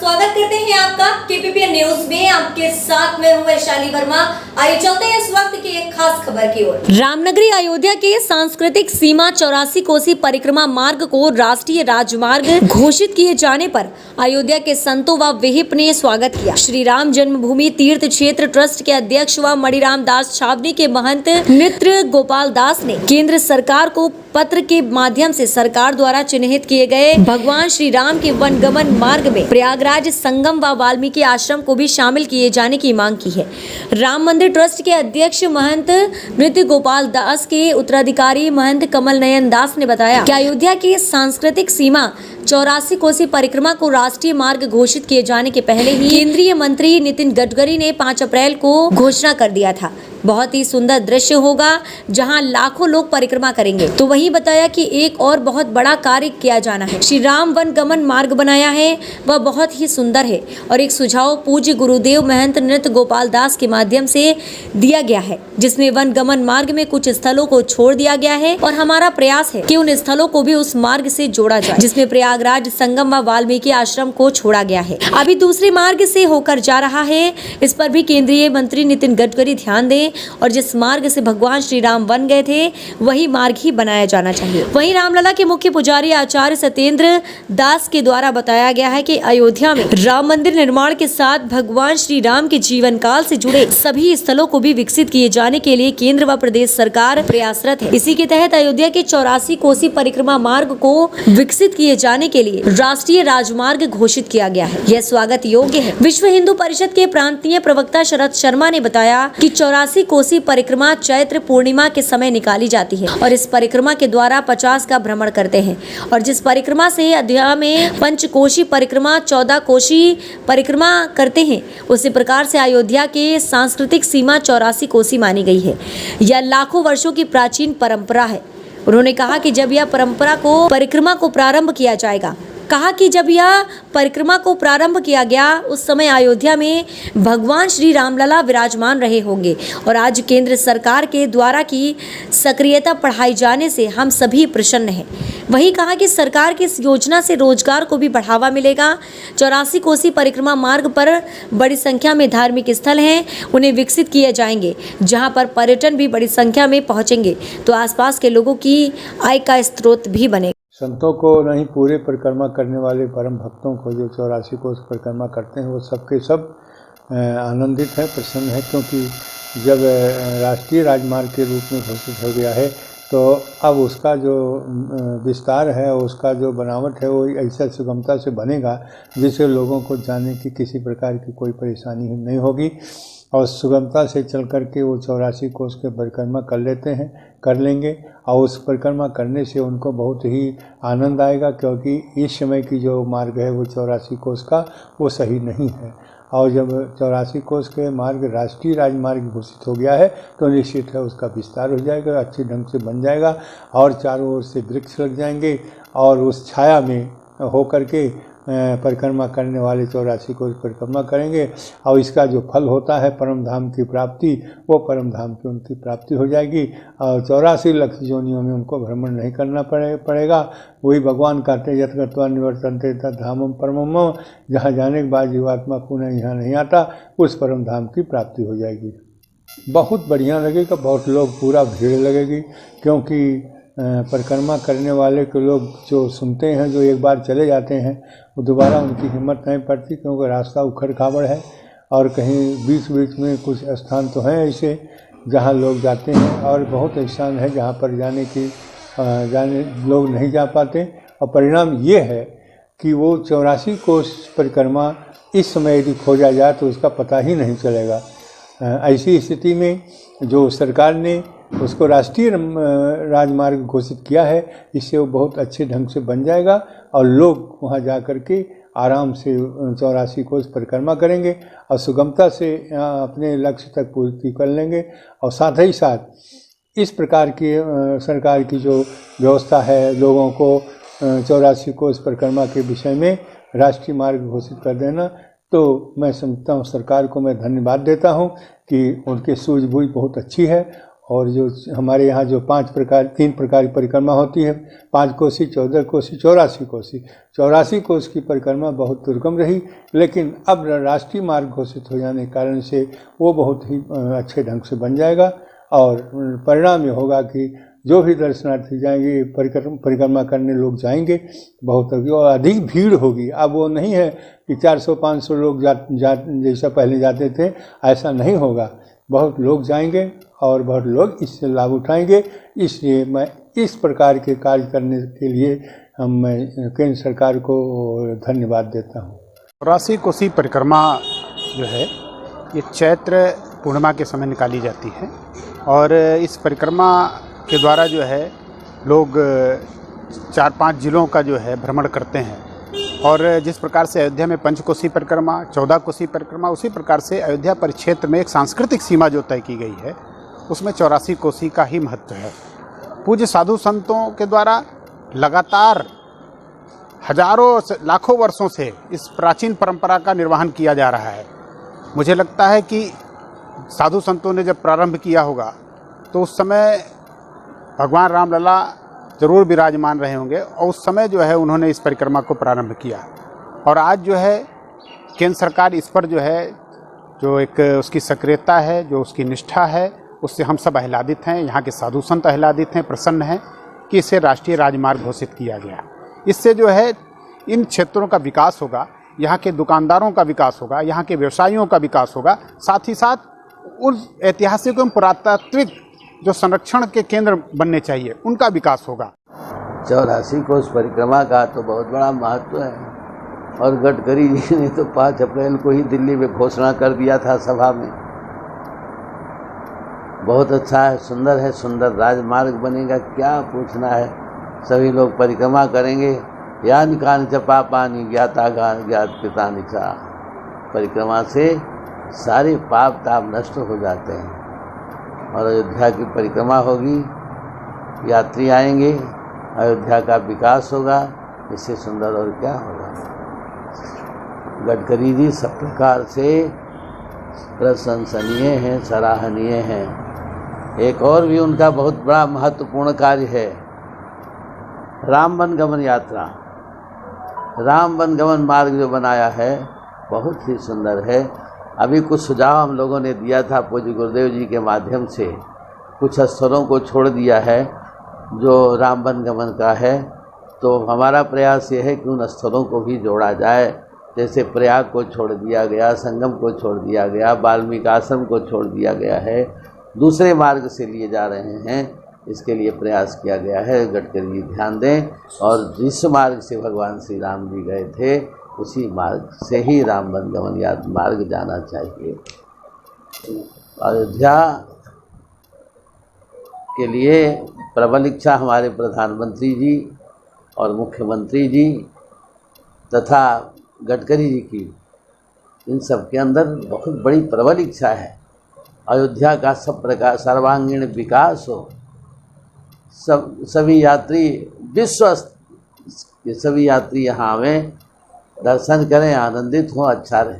स्वागत करते हैं आपका केपीपी न्यूज में। आपके साथ में हूं वैशाली वर्मा। आइए चलते हैं इस वक्त की एक खास खबर की ओर। रामनगरी अयोध्या के सांस्कृतिक सीमा 84 कोसी परिक्रमा मार्ग को राष्ट्रीय राजमार्ग घोषित किए जाने पर अयोध्या के संतों व विहिप ने स्वागत किया। श्री राम जन्मभूमि तीर्थ क्षेत्र ट्रस्ट के अध्यक्ष व मणिराम दास छावनी के महंत नृत्य गोपाल दास ने केंद्र सरकार को पत्र के माध्यम से सरकार द्वारा चिन्हित किए गए भगवान श्री राम के वनगमन मार्ग में प्रयागराज संगम व वाल्मीकि आश्रम को भी शामिल किए जाने की मांग की है। राम मंदिर ट्रस्ट के अध्यक्ष महंत नृत्य गोपाल दास के उत्तराधिकारी महंत कमल नयन दास ने बताया कि अयोध्या की सांस्कृतिक सीमा 84 कोसी परिक्रमा को राष्ट्रीय मार्ग घोषित किए जाने के पहले ही केंद्रीय मंत्री नितिन गडकरी ने 5 अप्रैल को घोषणा कर दिया था। बहुत ही सुंदर दृश्य होगा जहां लाखों लोग परिक्रमा करेंगे। तो वही बताया कि एक और बहुत बड़ा कार्य किया जाना है। श्री राम वनगमन मार्ग बनाया है, वह बहुत ही सुंदर है और एक सुझाव पूज्य गुरुदेव महंत नृत्य गोपाल दास के माध्यम से दिया गया है, जिसमें वनगमन मार्ग में कुछ स्थलों को छोड़ दिया गया है और हमारा प्रयास है कि उन स्थलों को भी उस मार्ग से जोड़ा जाए, जिसमें प्रयागराज संगम व वाल्मीकि आश्रम को छोड़ा गया है। अभी दूसरे मार्ग से होकर जा रहा है। इस पर भी केंद्रीय मंत्री नितिन गडकरी ध्यान दें और जिस मार्ग से भगवान श्री राम बन गए थे वही मार्ग ही बनाया जाना चाहिए। वहीं रामलला के मुख्य पुजारी आचार्य सत्येंद्र दास के द्वारा बताया गया है कि अयोध्या में राम मंदिर निर्माण के साथ भगवान श्री राम के जीवन काल से जुड़े सभी स्थलों को भी विकसित किए जाने के लिए केंद्र व प्रदेश सरकार प्रयासरत है। इसी के तहत अयोध्या के 84 कोसी परिक्रमा मार्ग को विकसित किए जाने के लिए राष्ट्रीय राजमार्ग घोषित किया गया है। यह स्वागत योग्य है। विश्व हिंदू परिषद के प्रांतीय प्रवक्ता शरद शर्मा ने बताया कि 84 कोसी परिक्रमा चैत्र पूर्णिमा के समय निकाली जाती है और इस परिक्रमा के द्वारा 50 का भ्रमण करते हैं और जिस परिक्रमा से अयोध्या में पंचकोशी परिक्रमा 14 कोशी परिक्रमा करते हैं, उसी प्रकार से अयोध्या के सांस्कृतिक सीमा 84 कोसी मानी गई है। यह लाखों वर्षों की प्राचीन परंपरा है। उन्होंने कहा कि जब यह परिक्रमा को प्रारंभ किया जाएगा, को प्रारंभ किया गया उस समय अयोध्या में भगवान श्री रामलला विराजमान रहे होंगे और आज केंद्र सरकार के द्वारा की सक्रियता बढ़ाई जाने से हम सभी प्रसन्न हैं। वही कहा कि सरकार की इस योजना से रोजगार को भी बढ़ावा मिलेगा। 84 कोसी परिक्रमा मार्ग पर बड़ी संख्या में धार्मिक स्थल हैं, उन्हें विकसित किए जाएंगे, जहां पर पर्यटन भी बड़ी संख्या में पहुंचेंगे तो आसपास के लोगों की आय का स्रोत भी बनेगा। संतों को नहीं, पूरे परिक्रमा करने वाले परम भक्तों को जो 84 कोस परिक्रमा करते हैं वो सबके सब आनंदित हैं, प्रसन्न है, क्योंकि जब राष्ट्रीय राजमार्ग के रूप में घोषित हो गया है तो अब उसका जो विस्तार है, उसका जो बनावट है वो ऐसा सुगमता से बनेगा जिससे लोगों को जाने की किसी प्रकार की कोई परेशानी नहीं होगी और सुगमता से चल करके वो 84 कोस के परिक्रमा कर लेंगे और उस परिक्रमा करने से उनको बहुत ही आनंद आएगा, क्योंकि इस समय की जो मार्ग है वो 84 कोस का वो सही नहीं है और जब 84 कोस के मार्ग राष्ट्रीय राजमार्ग घोषित हो गया है तो निश्चित है उसका विस्तार हो जाएगा, अच्छे ढंग से बन जाएगा और चारों ओर से वृक्ष लग जाएंगे और उस छाया में होकर के परिक्रमा करने वाले 84 कोस परिक्रमा करेंगे और इसका जो फल होता है परम धाम की प्राप्ति, वो परम धाम की उनकी प्राप्ति हो जाएगी और 84 लाख योनियों में उनको भ्रमण नहीं करना पड़ेगा। वही भगवान कहते हैं यत् गत्वा निवर्तन्ते तत् धामम परमम, जहाँ जाने के बाद जीवात्मा पुनः यहाँ नहीं आता, उस परम धाम की प्राप्ति हो जाएगी। बहुत बढ़िया लगेगा, बहुत लोग पूरा भीड़ लगेगी, क्योंकि परिक्रमा करने वाले के लोग जो सुनते हैं, जो एक बार चले जाते हैं वो दोबारा उनकी हिम्मत नहीं पड़ती, क्योंकि रास्ता उखड़ खाबड़ है और कहीं बीच बीच में कुछ स्थान तो हैं ऐसे जहां लोग जाते हैं और बहुत स्थान है जहां पर जाने लोग नहीं जा पाते और परिणाम ये है कि वो 84 कोस परिक्रमा इस समय यदि खोजा जाए तो उसका पता ही नहीं चलेगा। ऐसी स्थिति में जो सरकार ने उसको राष्ट्रीय राजमार्ग घोषित किया है, इससे वो बहुत अच्छे ढंग से बन जाएगा और लोग वहाँ जा कर के आराम से 84 कोस परिक्रमा करेंगे और सुगमता से अपने लक्ष्य तक पूर्ति कर लेंगे और साथ ही साथ इस प्रकार की सरकार की जो व्यवस्था है लोगों को 84 कोस परिक्रमा के विषय में राष्ट्रीय मार्ग घोषित कर देना, तो मैं समझता हूँ सरकार को मैं धन्यवाद देता हूँ कि उनकी सूझबूझ बहुत अच्छी है और जो हमारे यहाँ जो 3 प्रकार की परिक्रमा होती है, 5 कोसी, 14 कोसी, 84 कोसी। 84 कोस की परिक्रमा बहुत दुर्गम रही, लेकिन अब राष्ट्रीय मार्ग घोषित हो जाने के कारण से वो बहुत ही अच्छे ढंग से बन जाएगा। और परिणाम ये होगा कि जो भी दर्शनार्थी जाएंगे, परिक्रमा करने लोग जाएंगे, बहुत अधिक भीड़ होगी। अब वो नहीं है कि 400-500 लोग जैसा पहले जाते थे, ऐसा नहीं होगा। बहुत लोग जाएंगे और बहुत लोग इससे लाभ उठाएंगे। इसलिए मैं इस प्रकार के कार्य करने के लिए मैं केंद्र सरकार को धन्यवाद देता हूँ। 84 कोसी परिक्रमा जो है ये चैत्र पूर्णिमा के समय निकाली जाती है और इस परिक्रमा के द्वारा जो है लोग 4-5 जिलों का जो है भ्रमण करते हैं। और जिस प्रकार से अयोध्या में 5 कोसी परिक्रमा, 14 कोसी परिक्रमा, उसी प्रकार से अयोध्या परिक्षेत्र में एक सांस्कृतिक सीमा जो तय की गई है उसमें 84 कोसी का ही महत्व है। पूज्य साधु संतों के द्वारा लगातार हजारों लाखों वर्षों से इस प्राचीन परंपरा का निर्वहन किया जा रहा है। मुझे लगता है कि साधु संतों ने जब प्रारंभ किया होगा तो उस समय भगवान रामलला जरूर विराजमान रहे होंगे और उस समय जो है उन्होंने इस परिक्रमा को प्रारंभ किया। और आज जो है केंद्र सरकार इस पर जो है जो एक उसकी सक्रियता है, जो उसकी निष्ठा है, उससे हम सब आह्लादित हैं। यहाँ के साधु संत आह्लादित हैं, प्रसन्न हैं कि इसे राष्ट्रीय राजमार्ग घोषित किया गया। इससे जो है इन क्षेत्रों का विकास होगा, यहाँ के दुकानदारों का विकास होगा, यहाँ के व्यवसायियों का विकास होगा, साथ ही साथ उन ऐतिहासिक एवं पुरातात्विक जो संरक्षण के केंद्र बनने चाहिए उनका विकास होगा। 84 कोस परिक्रमा का तो बहुत बड़ा महत्व है और गडकरी जी ने तो 5 अप्रैल को ही दिल्ली में घोषणा कर दिया था सभा में। बहुत अच्छा है, सुंदर राजमार्ग बनेगा, क्या पूछना है। सभी लोग परिक्रमा करेंगे। यानी कान च पापानि ज्ञाता ज्ञात पिता निचा। परिक्रमा से सारे पाप ताप नष्ट हो जाते हैं और अयोध्या की परिक्रमा होगी, यात्री आएंगे, अयोध्या का विकास होगा। इससे सुंदर और क्या होगा। गडकरी जी सब प्रकार से प्रशंसनीय हैं, सराहनीय हैं। एक और भी उनका बहुत बड़ा महत्वपूर्ण कार्य है, राम वन गमन यात्रा। राम वन गमन मार्ग जो बनाया है बहुत ही सुंदर है। अभी कुछ सुझाव हम लोगों ने दिया था पूज्य गुरुदेव जी के माध्यम से, कुछ स्थलों को छोड़ दिया है जो राम वन गमन का है। तो हमारा प्रयास ये है कि उन स्थलों को भी जोड़ा जाए। जैसे प्रयाग को छोड़ दिया गया, संगम को छोड़ दिया गया, वाल्मीकि आश्रम को छोड़ दिया गया है, दूसरे मार्ग से लिए जा रहे हैं। इसके लिए प्रयास किया गया है। गडकरी जी ध्यान दें और जिस मार्ग से भगवान श्री राम जी गए थे उसी मार्ग से ही राम वन गमन मार्ग जाना चाहिए। अयोध्या के लिए प्रबल इच्छा हमारे प्रधानमंत्री जी और मुख्यमंत्री जी तथा गडकरी जी की, इन सब के अंदर बहुत बड़ी प्रबल इच्छा है। अयोध्या का सब प्रकार सर्वांगीण विकास हो, सभी यात्री विश्व के सभी यात्री यहाँ आवें, दर्शन करें, आनंदित हों, अच्छा रहे।